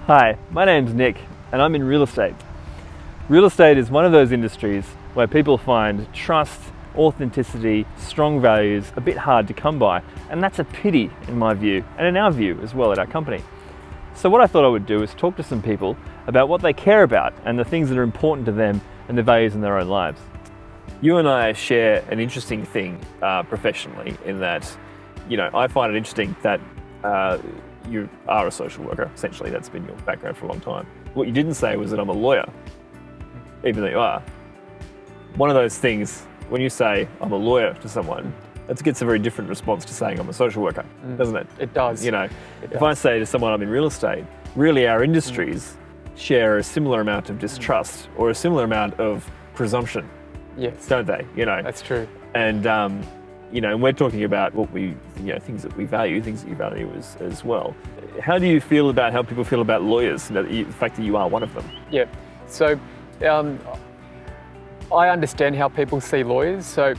Hi, my name's Nick and I'm in real estate. Real estate is one of those industries where people find trust, authenticity, strong values a bit hard to come by, and that's a pity in my view and in our view as well at our company. So what I thought I would do is talk to some people about what they care about and the things that are important to them and the values in their own lives. You and I share an interesting thing professionally in that, I find it interesting that you are a social worker, essentially. That's been your background for a long time. What you didn't say was that I'm a lawyer, even though you are. One of those things, when you say I'm a lawyer to someone, that gets a very different response to saying I'm a social worker, doesn't it? It does. If I say to someone I'm in real estate, really our industries share a similar amount of distrust or a similar amount of presumption, Yes, don't they? that's true. And and we're talking about what we, things that we value, things that you value as well. How do you feel about how people feel about lawyers, the fact that you are one of them? Yeah, so I understand how people see lawyers. So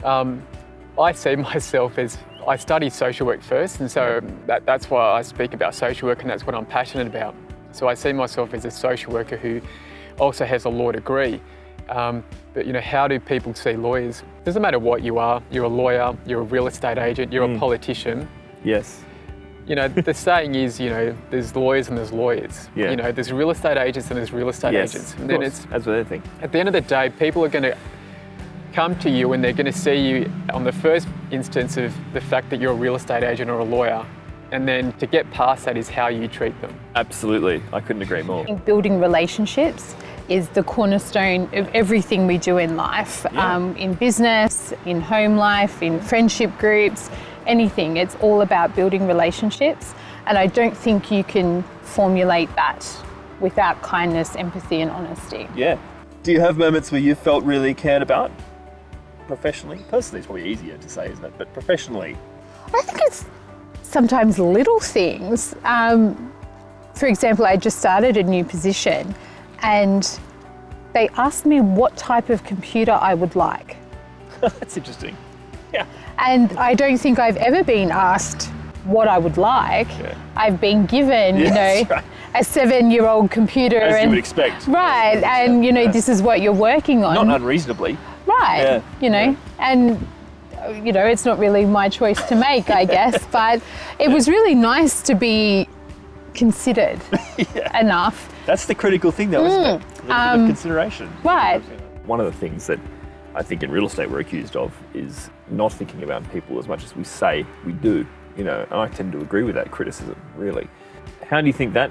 I see myself as, I studied social work first, and so that's why I speak about social work, and that's what I'm passionate about. So I see myself as a social worker who also has a law degree. But how do people see lawyers? Doesn't matter what you are. You're a lawyer, you're a real estate agent, you're a politician. Yes. The saying is, there's lawyers and there's lawyers. Yeah. There's real estate agents and there's real estate agents. And then that's what they think. at the end of the day, people are going to come to you and they're going to see you on the first instance of the fact that you're a real estate agent or a lawyer. And then to get past that is how you treat them. Absolutely. I couldn't agree more. I think building relationships is the cornerstone of everything we do in life, in business, in home life, in friendship groups, anything. It's all about building relationships. And I don't think you can formulate that without kindness, empathy and honesty. Yeah. Do you have moments where you felt really cared about professionally? Personally, it's probably easier to say, isn't it? But professionally? I think it's sometimes little things. For example, I just started a new position and they asked me what type of computer I would like. That's interesting. Yeah. And I don't think I've ever been asked what I would like. Yeah. I've been given, That's right. a 7-year-old computer. As you would expect. Right, and this is what you're working on. Not unreasonably. Right, and it's not really my choice to make, I guess, but it was really nice to be considered enough. That's the critical thing though, isn't it? A little bit of consideration. Right. One of the things that I think in real estate we're accused of is not thinking about people as much as we say we do. And I tend to agree with that criticism, really. How do you think that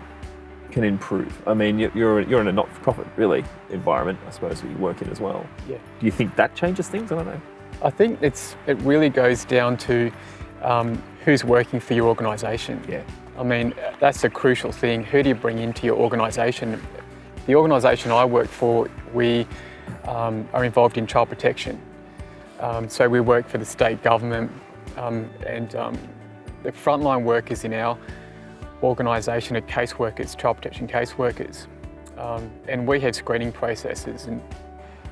can improve? I mean, you're in a not-for-profit, really, environment, I suppose, that you work in as well. Yeah. Do you think that changes things? I don't know. I think it really goes down to who's working for your organisation. Yeah. I mean, that's a crucial thing. Who do you bring into your organisation? The organisation I work for, we are involved in child protection. So we work for the state government and the frontline workers in our organisation are caseworkers, child protection caseworkers. And we have screening processes. And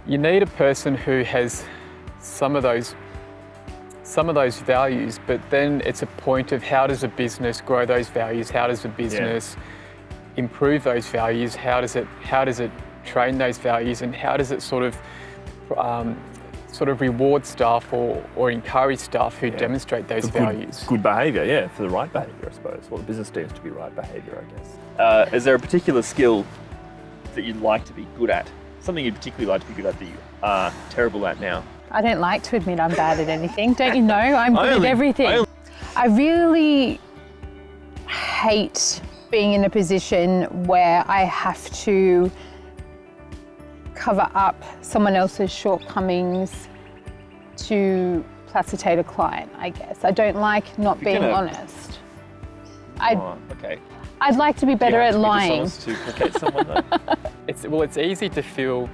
you need a person who has some of those values, but then it's a point of how does a business grow those values? How does a business improve those values? How does it train those values? And how does it sort of reward staff or encourage staff who demonstrate those values? Good behaviour, for the right behaviour, I suppose. Well, the business deems to be right behaviour, I guess. Is there a particular skill that you'd like to be good at? Something you'd particularly like to be good at that you are terrible at now? I don't like to admit I'm bad at anything. Don't you know? I'm good at everything. I really hate being in a position where I have to cover up someone else's shortcomings to placitate a client, I guess. I don't like not being honest. Okay. I'd like to be better at lying. To placate someone, though? It's easy to feel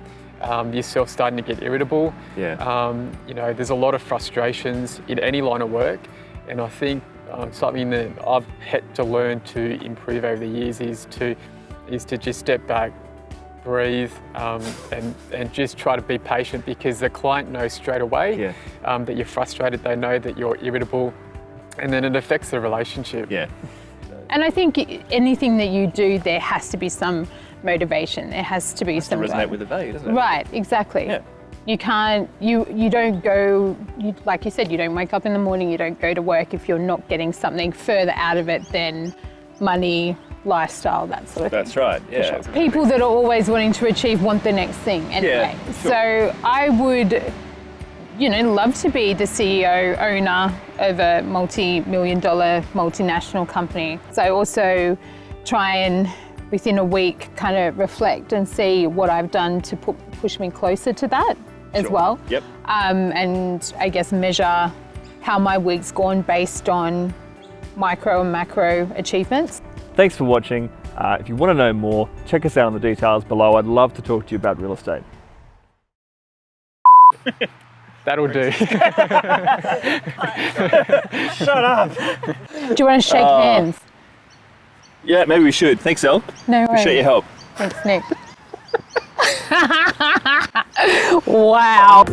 yourself starting to get irritable. Yeah. There's a lot of frustrations in any line of work, and I think something that I've had to learn to improve over the years is to just step back, breathe, and just try to be patient, because the client knows straight away that you're frustrated. They know that you're irritable, and then it affects the relationship. Yeah. And I think anything that you do, there has to be some motivation. There has to be some resonate drive. with the value, doesn't it? Right, exactly. Yeah. You can't, you don't go, like you said, you don't wake up in the morning, you don't go to work if you're not getting something further out of it than money, lifestyle, that sort of thing. That's right, yeah. People that are always wanting to achieve want the next thing anyway. Yeah, sure. So I would, love to be the CEO, owner of a multi-million-dollar multinational company. So I also try and within a week kind of reflect and see what I've done to push me closer to that as Sure. well. Yep. And I guess measure how my week's gone based on micro and macro achievements. Thanks for watching. If you want to know more, check us out on the details below. I'd love to talk to you about real estate. That'll do. Shut up. Do you want to shake hands? Yeah, maybe we should. Thanks, Elle. No worries. Appreciate your help. Thanks, Nick. Wow.